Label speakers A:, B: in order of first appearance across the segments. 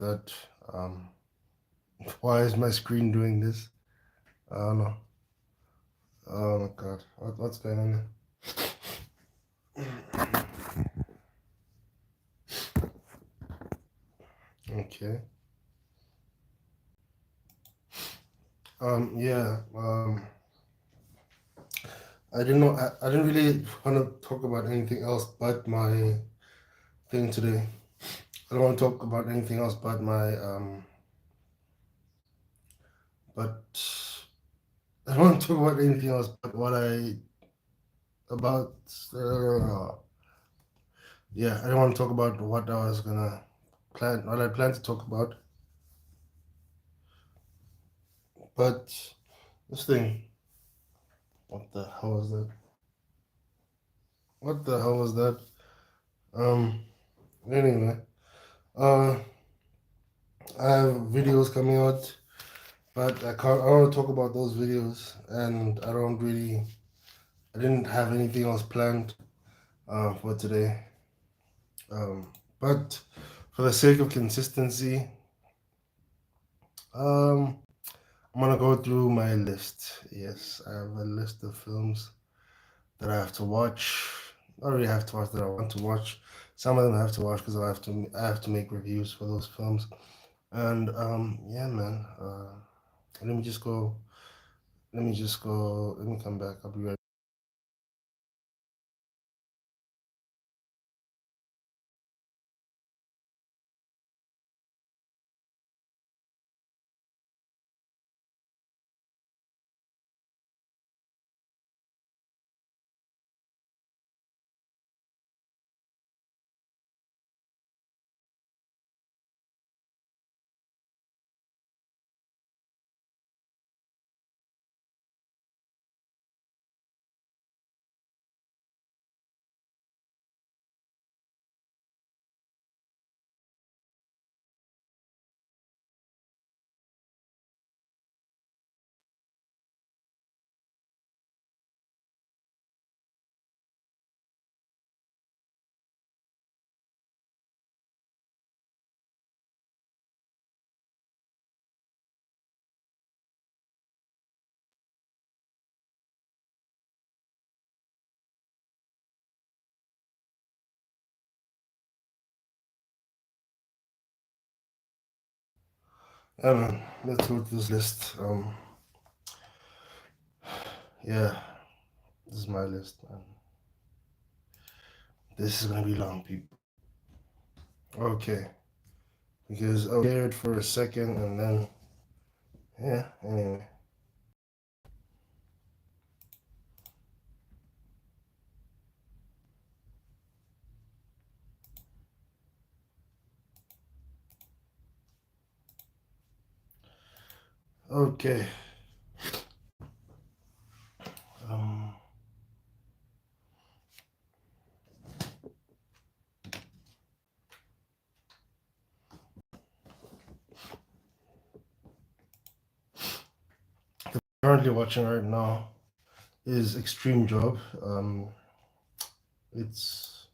A: that. Um, why is my screen doing this? I don't know. Oh my god, what's going on there? Okay. Yeah. I didn't know. I didn't really want to talk about anything else but my thing today. I don't want to talk about anything else but my but I don't want to talk about anything else but what I about. Uh, yeah, I don't want to talk about what I was gonna what I planned to talk about. But this thing, what the hell was that? What the hell was that? Um. Anyway, uh, I have videos coming out, but I can't. I don't want to talk about those videos, and I don't really. I didn't have anything else planned for today. But for the sake of consistency, um, I'm gonna go through my list. Yes, I have a list of films that I have to watch. Not really have to watch that I want to watch. Some of them I have to watch because I have to make reviews for those films. And yeah, man. Let me just go. Let me just go. Let me come back. I'll be right. Yeah, man. Let's go to this list. Yeah, this is my list, man. This is gonna be long, people. Okay, because I was scared for a second, and then yeah. Anyway. Okay. Um. Currently watching right now is Extreme Job. It's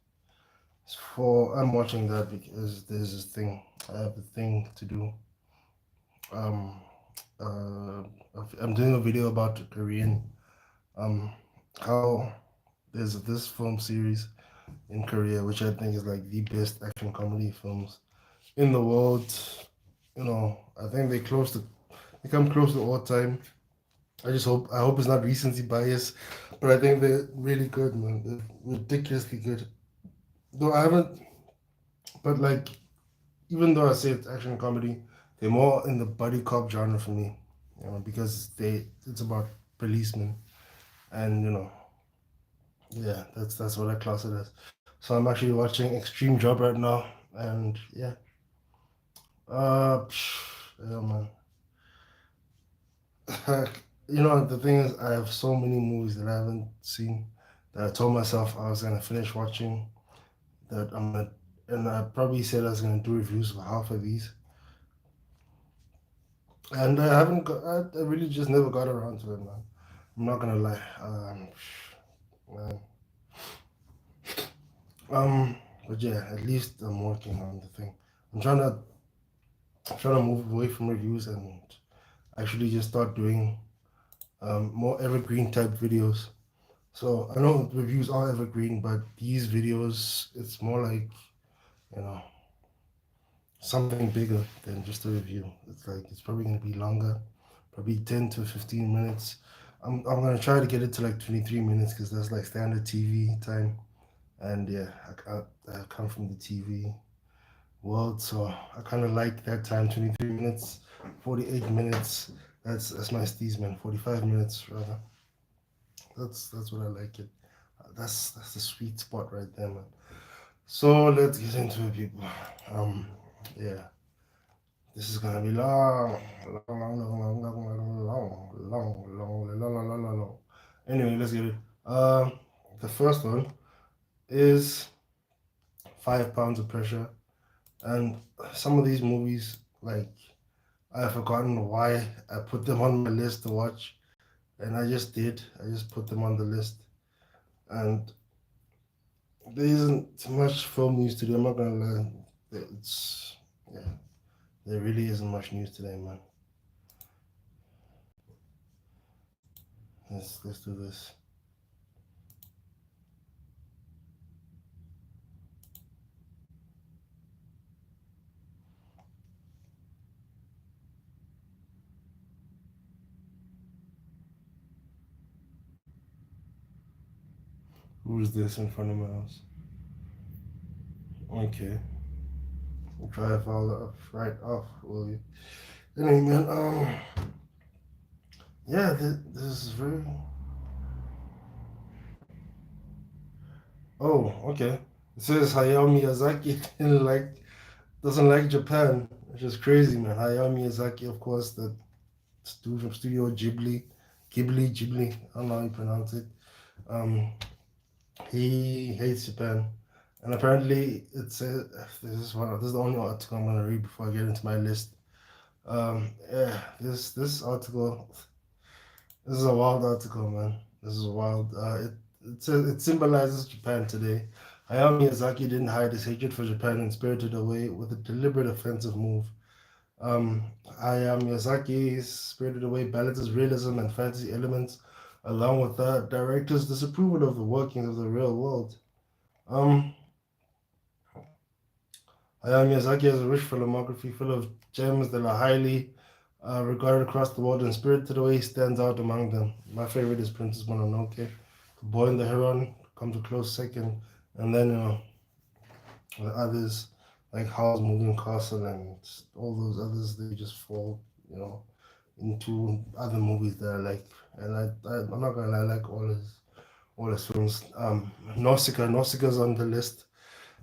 A: it's for I'm watching that because there's this thing. I have a thing to do. Um. Uh. I'm doing a video about Korean. Um. How there's this film series in Korea, which I think is like the best action comedy films in the world. You know, I think they come close to all time. I hope it's not recency bias, but I think they're really good, man. They're ridiculously good. Though I haven't, but like, even though I say it's action comedy, they're more in the buddy cop genre for me, you know, because it's about policemen, and you know, yeah, that's what I class it as. So I'm actually watching Extreme Job right now, and yeah, yeah, man. You know, the thing is, I have so many movies that I haven't seen that I told myself I was gonna finish watching. That I'm gonna, and I probably said I was gonna do reviews for half of these, and I haven't got. I really just never got around to it, man. I'm not gonna lie. Man. Um, but yeah, at least I'm working on the thing. I'm trying to. I'm trying to move away from reviews and actually just start doing more evergreen type videos. So I know reviews are evergreen, but these videos, it's more like, you know, something bigger than just a review. It's like it's probably gonna be longer, probably 10 to 15 minutes. I'm gonna try to get it to like 23 minutes because that's like standard TV time. And yeah, I come from the TV world, so I kind of like that time, 23 minutes, 48 minutes. That's my steez, man. 45 minutes rather. That's what I like it. That's the sweet spot right there, man. So let's get into it, people. Um, yeah, this is gonna be long, long, long, long, long, long, long, long, long, long, long, long, long, long, long. Anyway, let's get it. The first one is 5 pounds of pressure, and some of these movies, like I've forgotten why I put them on my list to watch, and I just did. I just put them on the list, and there isn't much film news today. I'm not gonna lie. It's yeah, there really isn't much news today, man. Let's do this. Who's this in front of my house? Okay, we'll try to follow up right off, will you? Anyway, man. Yeah, this is very. Oh, okay. It says Hayao Miyazaki doesn't like Japan, which is crazy, man. Hayao Miyazaki, of course, the dude from Studio Ghibli. I don't know how you pronounce it. Um, he hates Japan, and apparently it's this is the only article I'm gonna read before I get into my list. Yeah, this article, this is a wild article, man. This is wild. It symbolizes Japan today. Hayao Miyazaki didn't hide his hatred for Japan and spirited away with a deliberate offensive move. Um, Hayao Miyazaki's Spirited Away balances realism and fantasy elements, along with the director's disapproval of the workings of the real world. Um, Hayao Miyazaki has a rich filmography full of gems that are highly regarded across the world, and Spirited Away stands out among them. My favorite is Princess Mononoke. The Boy and the Heron comes a close second, and then the others like Howl's Moving Castle and all those others, they just fall, you know, into other movies that I like. And I'm not gonna lie, I like all his films. Nausicaa's on the list.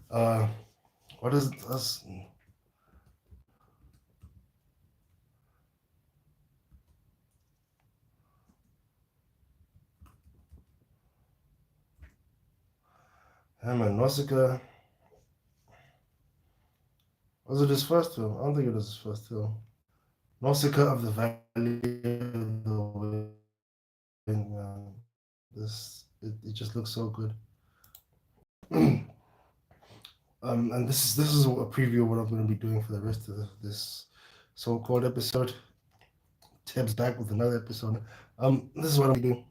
A: Uh, what is us? Yeah, man, Nausicaa. Was it his first film? I don't think it was his first film. Nausicaa of the Valley of the Wind, man. It just looks so good. And this is a preview of what I'm going to be doing for the rest of this so-called episode. Tabs back with another episode. This is what I'm doing.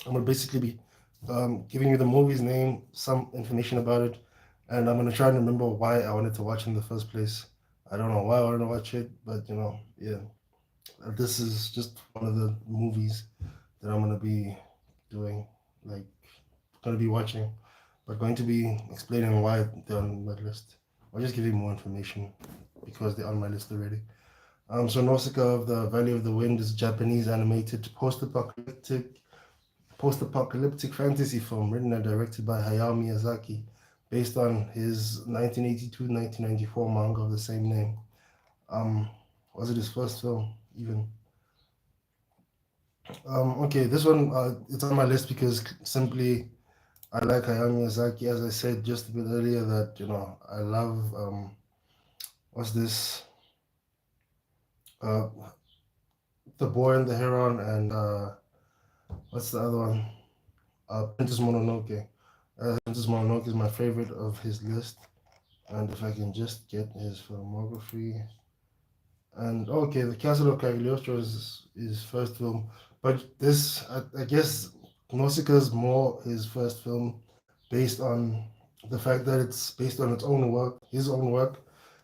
A: I'm gonna basically be giving you the movie's name, some information about it, and I'm gonna try and remember why I wanted to watch it in the first place. I don't know why I wanted to watch it, but yeah. This is just one of the movies that I'm gonna be doing, like gonna be watching, but going to be explaining why they're on my list. I'll just give you more information because they're on my list already. So Nausicaa of the Valley of the Wind is a Japanese animated post-apocalyptic fantasy film written and directed by Hayao Miyazaki, based on his 1982-1994 manga of the same name. Um, was it his first film even? Okay, this one it's on my list because simply I like Hayao Miyazaki. As I said just a bit earlier, that I love what's this? Uh, the Boy and the Heron, and what's the other one? Princess Mononoke. Princess Mononoke is my favorite of his list. And if I can just get his filmography. And okay, The Castle of Cagliostro is his first film, but this, I guess, Nausicaa is more his first film, based on the fact that it's based on its own work, his own work,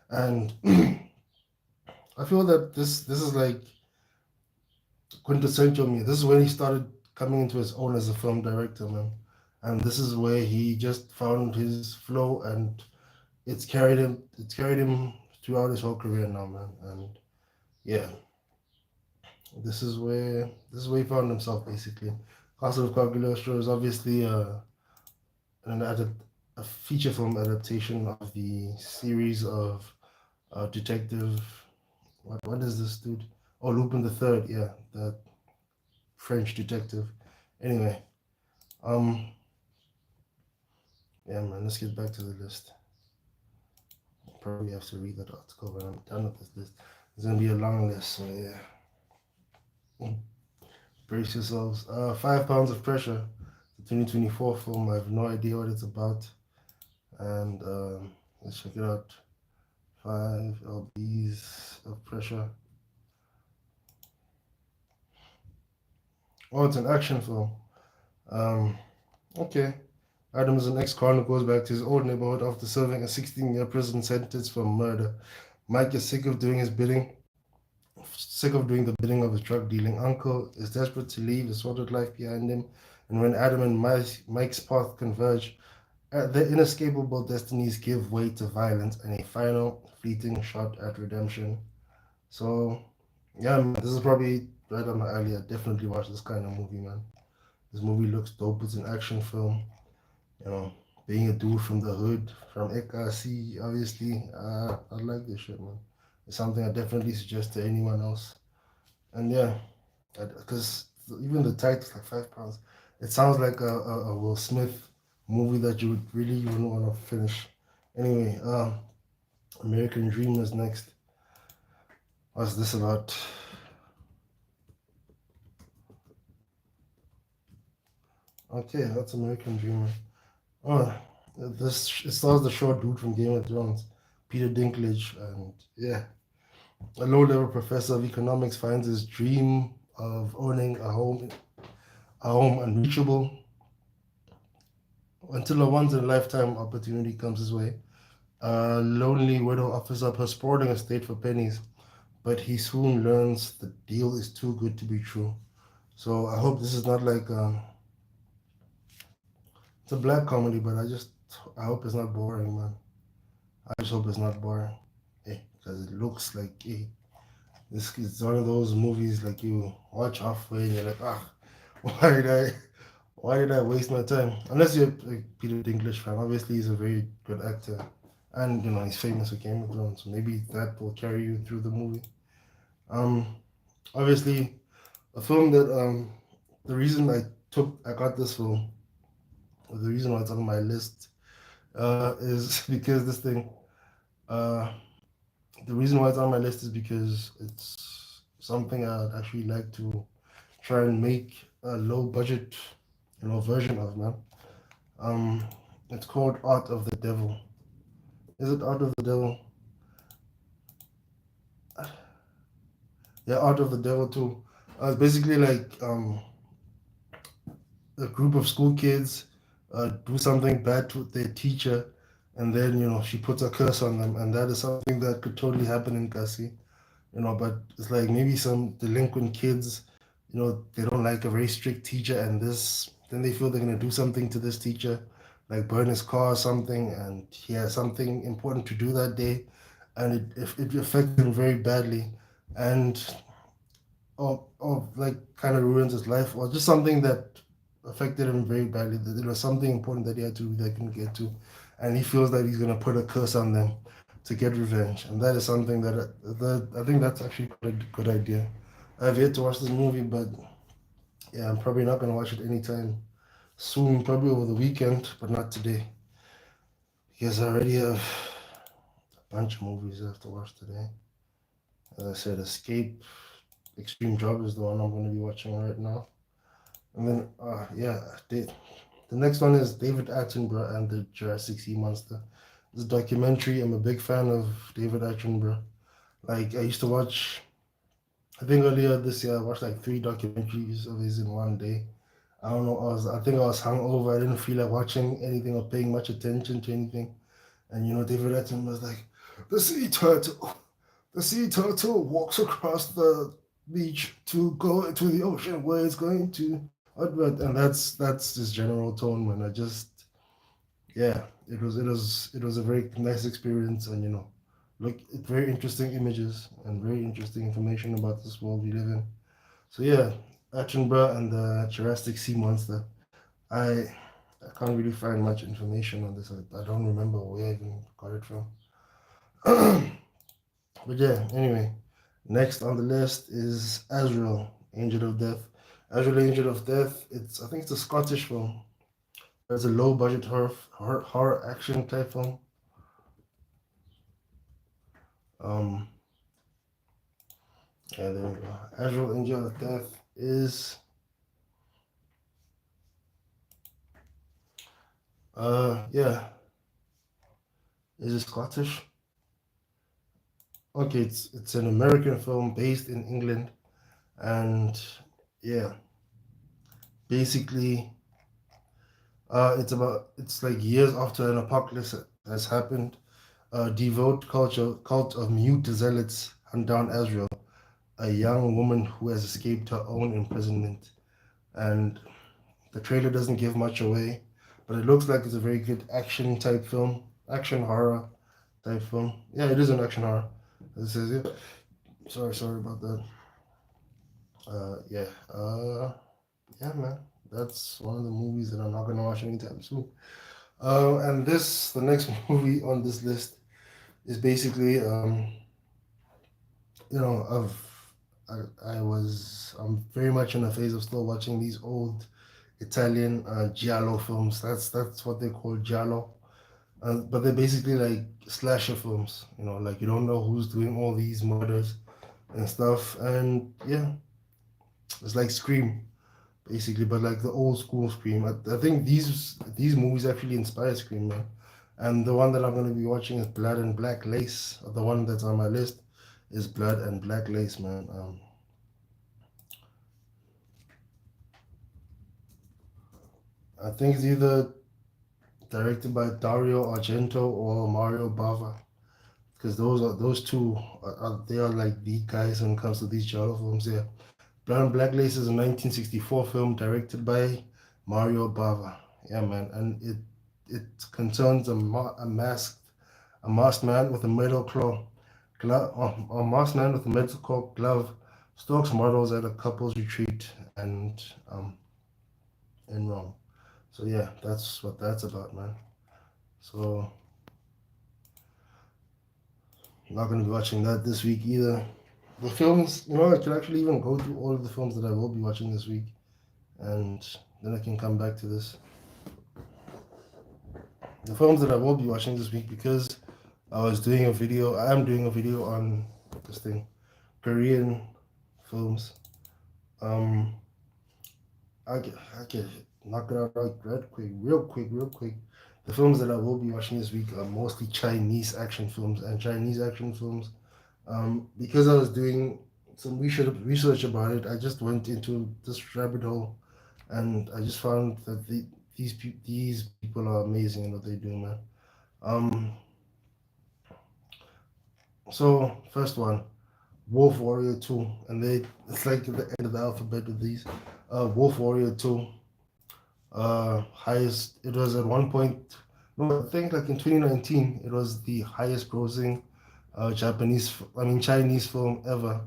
A: and I feel that this is like quintessential me. This is when he started coming into his own as a film director, man. And this is where he just found his flow, and it's carried him. It's carried him throughout his whole career now, man. And yeah, this is where he found himself basically. Castle of Cagliostro is obviously an a feature film adaptation of the series of detective. What is this dude? Oh, Lupin the Third. Yeah, the French detective. Anyway, um, yeah, man. Let's get back to the list. Probably have to read that article when I'm done with this list. It's gonna be a long list, so yeah. Brace yourselves. 5 Pounds of Pressure, the 2024 film. I have no idea what it's about, and let's check it out. 5 lbs of pressure. Oh, it's an action film. Um, okay. Adam is an ex-con who goes back to his old neighborhood after serving a 16-year prison sentence for murder. Mike is sick of doing the bidding of his drug dealing uncle, is desperate to leave his sordid life behind him, and when Adam and Mike's path converge, their inescapable destinies give way to violence and a final, fleeting shot at redemption. So, yeah, man, this is probably right up my alley. I definitely watch this kind of movie, man. This movie looks dope. It's an action film. You know, being a dude from the hood, from Ekasi, obviously, I like this shit, man. It's something I definitely suggest to anyone else. And yeah, because even the title, like 5 pounds, it sounds like a Will Smith movie that you wouldn't want to finish. Anyway, American Dream is next. What's this about? Okay, that's American Dreamer. Oh, this it stars the short dude from Game of Thrones, Peter Dinklage, and yeah, a low-level professor of economics finds his dream of owning a home unreachable until a once-in-a-lifetime opportunity comes his way. A lonely widow offers up her sprawling estate for pennies, but he soon learns the deal is too good to be true. So I hope this is not like it's a black comedy, but I hope it's not boring, man. I just hope it's not boring, because it looks like this is one of those movies like you watch halfway and you're like, why did I why did I waste my time? Unless you're a Peter Dinklage fan, obviously he's a very good actor, and he's famous for Game of Thrones, so maybe that will carry you through the movie. Um, Obviously, a film that the reason I got this film, or the reason why it's on my list, is because this thing. Uh, the reason why it's on my list is because it's something I'd actually like to try and make a low budget, version of, man. Um, it's called Art of the Devil. Is it Art of the Devil? Yeah, Art of the Devil too. It's basically like a group of school kids do something bad to their teacher, and then she puts a curse on them, and that is something that could totally happen in Kasi. But it's like maybe some delinquent kids, they don't like a very strict teacher, and then they feel they're gonna do something to this teacher, like burn his car or something, and he has something important to do that day, and it affects him very badly, and or like kind of ruins his life, or just something that affected him very badly. That there was something important that he had to do that he couldn't get to, and he feels that he's gonna put a curse on them to get revenge, and that is something that I think that's actually quite a good idea. I've yet to watch this movie, but yeah, I'm probably not gonna watch it anytime soon. Probably over the weekend, but not today because I already have a bunch of movies I have to watch today. As I said, Escape, Extreme Job is the one I'm going to be watching right now. And then, the next one is David Attenborough and the Jurassic Sea Monster. This documentary, I'm a big fan of David Attenborough. Like I used to watch. I think earlier this year I watched like three documentaries of his in one day. I don't know. I think I was hungover. I didn't feel like watching anything or paying much attention to anything. And David Letterman was like, the sea turtle. The sea turtle walks across the beach to go to the ocean where it's going to. And that's his general tone, man. I just yeah, it was a very nice experience, and look, very interesting images and very interesting information about this world we live in. So yeah, Attenborough and the Jurassic Sea monster. I I can't really find much information on this. I don't remember where I even got it from. But yeah, anyway, next on the list is Azrael, Angel of Death. Azrael, Angel of Death. I think it's a Scottish film. It's a low budget horror action type film. Um, yeah, there we go. Azrael, Angel of Death yeah, is it Scottish? Okay, it's an American film based in England, and yeah, basically, it's like years after an apocalypse has happened. A devout cult of mute zealots hunt down Azrael, a young woman who has escaped her own imprisonment. And the trailer doesn't give much away, but it looks like it's a very good action type film, action horror type film. Yeah, it is an action horror. It says yeah. Sorry about that. Yeah. Yeah, man. That's one of the movies that I'm not gonna watch anytime soon. And the next movie on this list is basically, you know, I'm very much in a phase of still watching these old Italian giallo films. That's what they call giallo. But they're basically like slasher films. Like you don't know who's doing all these murders and stuff. And yeah, it's like Scream basically, but like the old school Scream. I think these movies actually inspired Scream, man. And the one that I'm going to be watching is Blood and Black Lace. The one that's on my list is Blood and Black Lace, man. I think it's either directed by Dario Argento or Mario Bava, because those two they are like the guys when it comes to these genre films. Yeah, Blood and Black Lace is a 1964 film directed by Mario Bava. Yeah, man, and it concerns a masked man with a metal claw a masked man with a metal claw glove stalks models at a couple's retreat and in Rome. So yeah, that's what that's about, man. So I'm not gonna be watching that this week either. The films, I could actually even go through all of the films that I will be watching this week, and then I can come back to this. The films that I will be watching this week, because I am doing a video on this thing, Korean films. Um, I can knock it out right quick, real quick. The films that I will be watching this week are mostly Chinese action films, and Chinese action films. Because I was doing some research about it, I just went into this rabbit hole, and I just found that these people are amazing in what they do, man. Um, so first one, Wolf Warrior 2, and it's like at the end of the alphabet with these. Wolf Warrior 2, highest. It was at one point. No, I think like in 2019, it was the highest grossing Chinese film ever.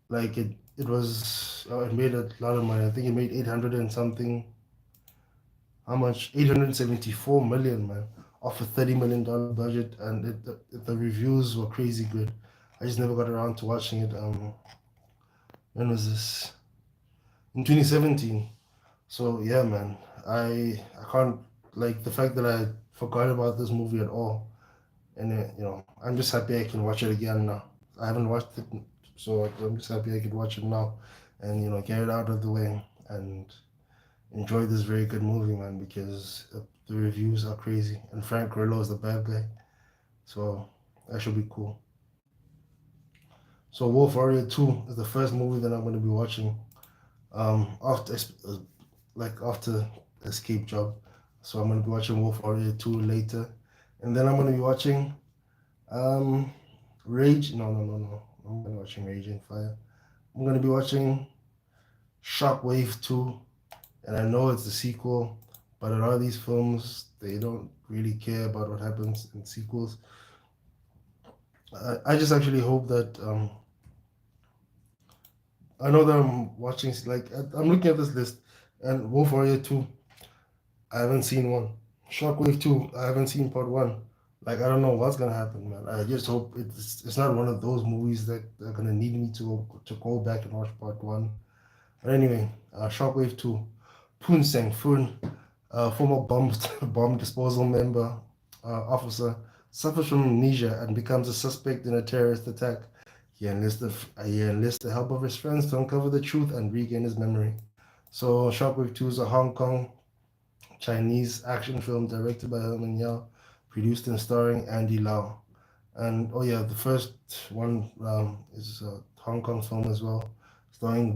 A: Like it made a lot of money. I think it made 800 and something. How much? 874 million, man, off a $30 million budget, and the reviews were crazy good. I just never got around to watching it. When was this? In 2017. So yeah, man, I can't, like, the fact that I forgot about this movie at all, and I'm just happy I can watch it again now. I haven't watched it, so I'm just happy I can watch it now, and get it out of the way and enjoy this very good movie, man. Because the reviews are crazy, and Frank Grillo is the bad guy, so that should be cool. So Wolf Warrior 2 is the first movie that I'm going to be watching after after Escape Job. So I'm going to be watching Wolf Warrior 2 later. And then I'm going to be watching um, Rage. No. I'm not watching Raging Fire. I'm going to be watching Shockwave 2. And I know it's the sequel, but a lot of these films, they don't really care about what happens in sequels. I just actually hope that I know that I'm watching I'm looking at this list, and Wolf Warrior 2, I haven't seen one. Shockwave 2, I haven't seen part one. Like I don't know what's gonna happen, man. I just hope it's not one of those movies that are gonna need me to go back and watch part one. But anyway, Shockwave 2, Poon Sang Foon, former bomb disposal member officer, suffers from amnesia and becomes a suspect in a terrorist attack. He enlists the help of his friends to uncover the truth and regain his memory. So Shockwave 2 is a Hong Kong Chinese action film directed by Herman Yao, produced and starring Andy Lau. And oh yeah, the first one is a Hong Kong film as well, starring